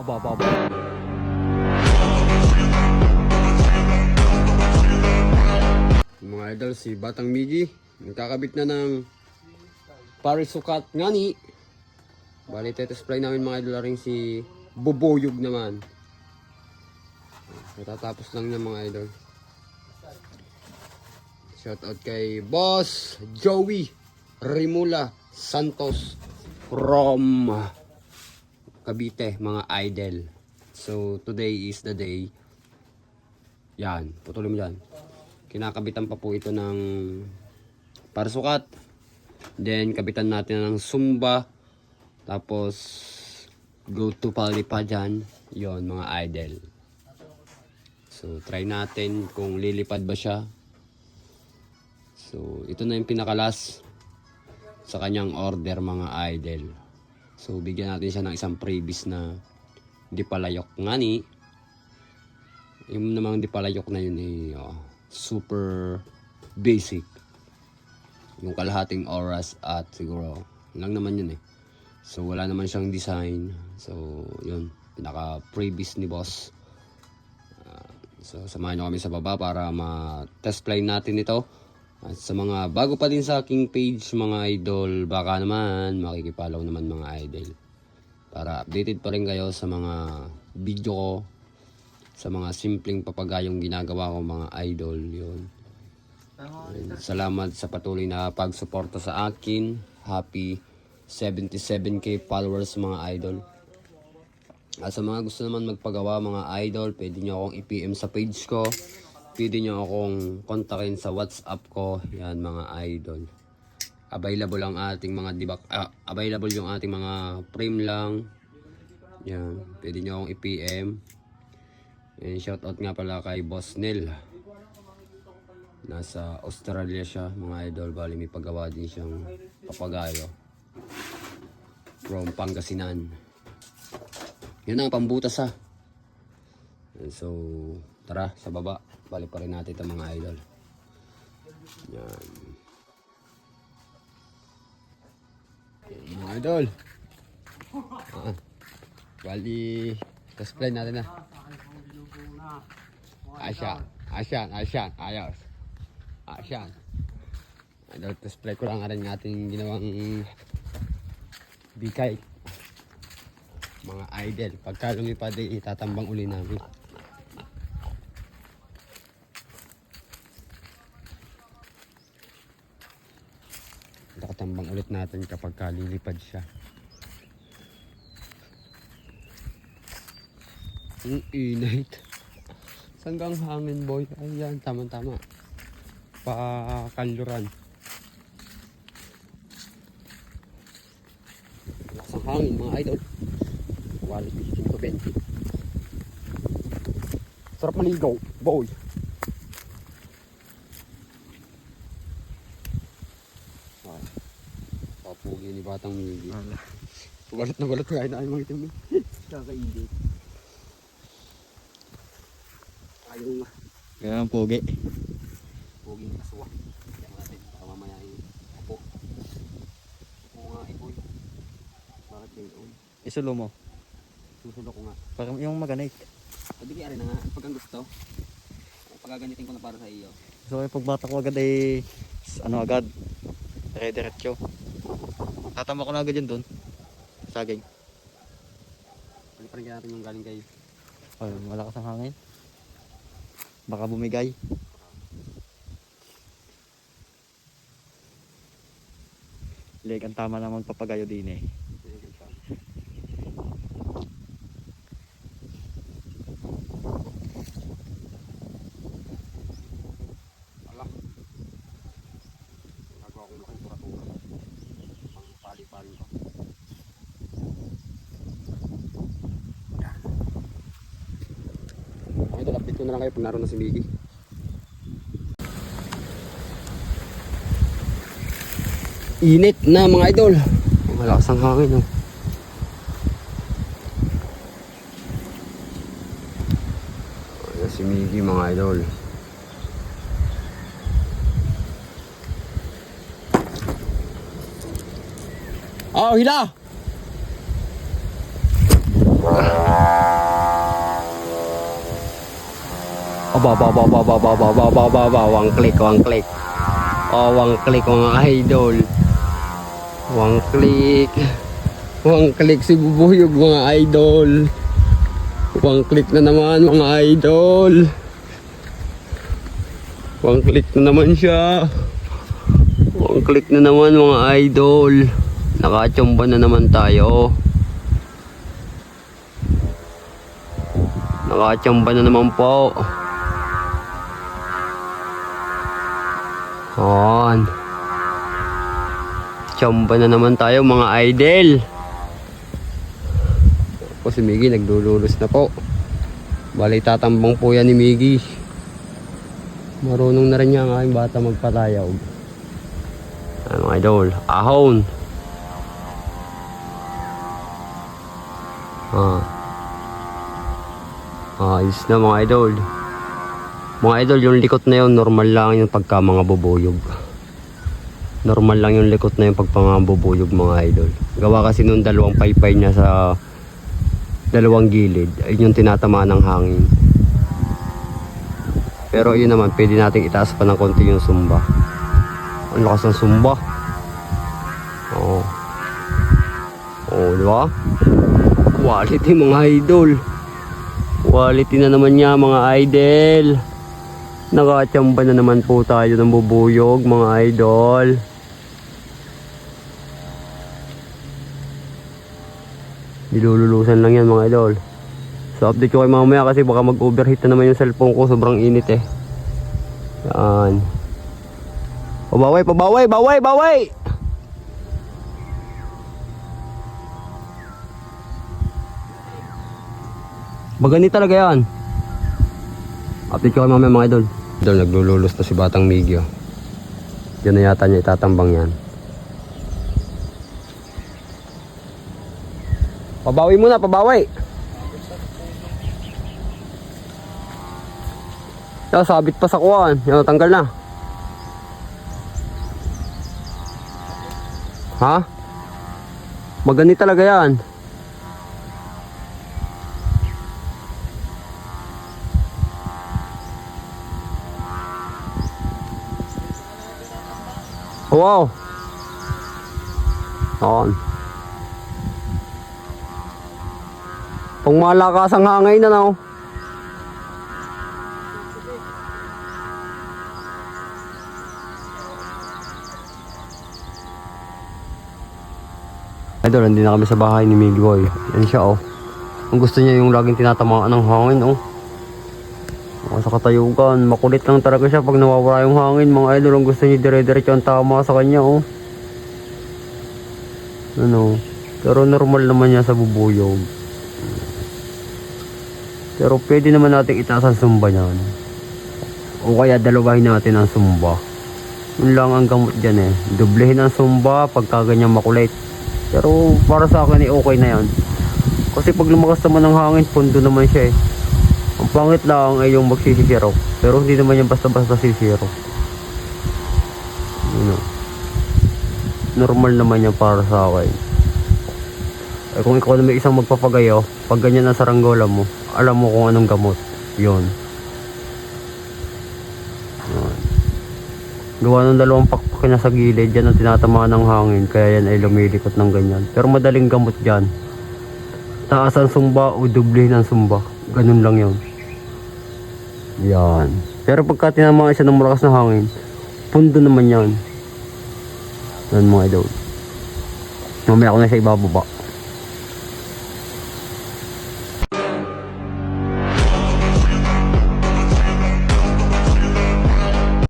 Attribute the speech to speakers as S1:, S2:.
S1: Aba, aba, aba. Mga idol, si Batang Migi nagkakabit na ng parisukat ngani. Bali, tetesplay namin mga idol ring si Boboyog naman. Natatapos lang ng mga idol. Shoutout kay Boss Joey Rimula Santos from Cavite, mga idol. So, today is the day. Yan, putulin mo dyan. Kinakabitan pa po ito ng parisukat. Then, kabitan natin ng sumba. Tapos, go to palipad dyan. Yon, mga idol. So, try natin kung lilipad ba siya. So, ito na yung pinakalas sa kanyang order, mga idol. So, bigyan natin siya ng isang previous na dipalayok ngani. Yung namang dipalayok na yun super basic. Yung kalahating oras at siguro lang naman yun eh. So, wala naman siyang design. So, yun. Pinaka-previous ni boss. So, samahan nyo kami sa baba para ma-test fly natin ito. At sa mga bago pa din sa aking page, mga idol, baka naman makikipollow naman mga idol. Para updated pa rin kayo sa mga video ko, sa mga simpleng papagayong ginagawa ko mga idol. Yun. And salamat sa patuloy na pagsuporta sa akin. Happy 77k followers mga idol. At sa mga gusto naman magpagawa mga idol, pwede nyo akong i-PM sa page ko. Pwede nyo akong kontakin sa WhatsApp ko. Yan mga idol. Available ang ating mga available yung ating mga frame lang. Yan. Pwede nyo akong i-PM. And shoutout nga pala kay Boss Nel. Nasa Australia siya mga idol. Bali may paggawa din siyang papagayo. From Pangasinan. Yan ang pambutas ha. And so, tara sa baba. Balik pa rin natin ito mga idol. Yan. Yan mga idol. Bali, test play natin na. Asyan. Ayos. Asyan. Idol, test play ko lang rin ating ginawang bikay. Mga idol. Pagka lumipad, itatambang uli namin. Nakatambang ulit natin kapag lilipad siya. Ang init. Sanggang hangin boy. Ayan, tama-tama. Pakanluran. Lakas ang hangin mga idol. Quality 120. Sarap maligaw, boy. Papugi ni Batang Migi. Gulat na gulat kaya na ay mga itim. Kakainit. Ayaw nga.
S2: Kaya ang pogi.
S1: Pogi ng kaswa. Kaya natin para mamaya yung apo. Apo nga ikoy. Bakit yung
S2: Isulo mo.
S1: susunod ko nga.
S2: Parang yung maganit.
S1: Sabi kaya rin na nga. Pag ang gusto. Pagaganitin ko na para sa iyo.
S2: So pagbata ko agad ay ano agad. Diretso. Tatama ko na agad yun dun. Saging.
S1: Paliparin kaya natin yung galing kay.
S2: Ay, malakas ang hangin. Baka bumigay. Leg ang tama naman papagayo din eh.
S1: Ala. Nagawa ko laking turatura. Pang pali-pali ko. Ito, update ko na lang kayo pag naroon na si Migi. Init na mga idol. Malakas ang hangin oh. Ayan si Migi mga idol. Oh, hila! One click, one click. Oh, one click mga idol. One click. One click si Bubuyog mga idol. One click na naman mga idol. One click na naman siya. One click na naman mga idol. Nakachomba na naman tayo. Nakachomba na naman po. On. Chomba na naman tayo mga idol. Po si Miggy naglululos na po. Bali tatambang po yan ni Miggy. Marunong na rin niya ang aking bata magpatayaw. Ano mga idol? Ahon. Ayos na mga idol. Mga idol, yung likot na yun, normal lang yung pagka mga bubuyog. Normal lang yung likot na yung pagka mga bubuyog mga idol. Gawa kasi nung dalawang paypay niya sa dalawang gilid, ayun yung tinatamaan ng hangin. Pero yun naman, pwede nating itaas pa ng konti yung sumba. Ang lakas ng sumba. Oo. Oo, di ba? Quality mga idol. Quality na naman niya mga idol. Nakachamba na naman po tayo ng bubuyog mga idol. Dilululusan lang yan mga idol. So update ko kayo mamaya kasi baka mag-overheat na naman yung cellphone ko. Sobrang init eh. Yan. Pabaway, pabaway, baway, baway! Bagani talaga yan. Update ko kayo mamaya mga idol. Idol, naglululos na si Batang Miggy. Diyan na yata niya itatambang yan. Pabawi muna, pabawi. Yan, sabit pa sa kuwan. Yan, tanggal na. Ha? Magani talaga yan. Wow. On. Pang malakas ang hangin na no. Idol, hindi na kami sa bahay ni Miggy Boy. Yan siya oh. Ang gusto niya yung laging tinatamaan ng hangin oh. Sa katayugan, makulit lang talaga siya pag nawawala yung hangin mga idol. Ang gusto niya dire-diretso ang tama sa kanya oh. Ano, pero normal naman niya sa bubuyog. Pero pwede naman natin itaas ang sumba niyan. O kaya dalawahin natin ang sumba. Yun lang ang gamot dyan eh. Doblehin ang sumba pagka ganyan makulit. Pero para sa akin eh okay na yan. Kasi pag lumakas naman ng hangin, pundo naman siya eh. Ang pangit lang ay yung magsisisiro. Pero hindi naman yung basta-basta sisiro. You know. Normal naman yan para sa akin. Eh kung ikaw na may isang magpapagayo, pag ganyan ang saranggola mo, alam mo kung anong gamot. Yun. Gawa ng dalawang pakpak na sa gilid, yan ang tinatamaan ng hangin, kaya yan ay lumilikot ng ganyan. Pero madaling gamot dyan. Taas ang sumba o dublehin ang sumba. Ganun lang yun. Yan. Pero pagka tinamaan siya ng malakas na hangin, pundo naman yan. Yan mga idol. Mamaya ko na siya ibababa.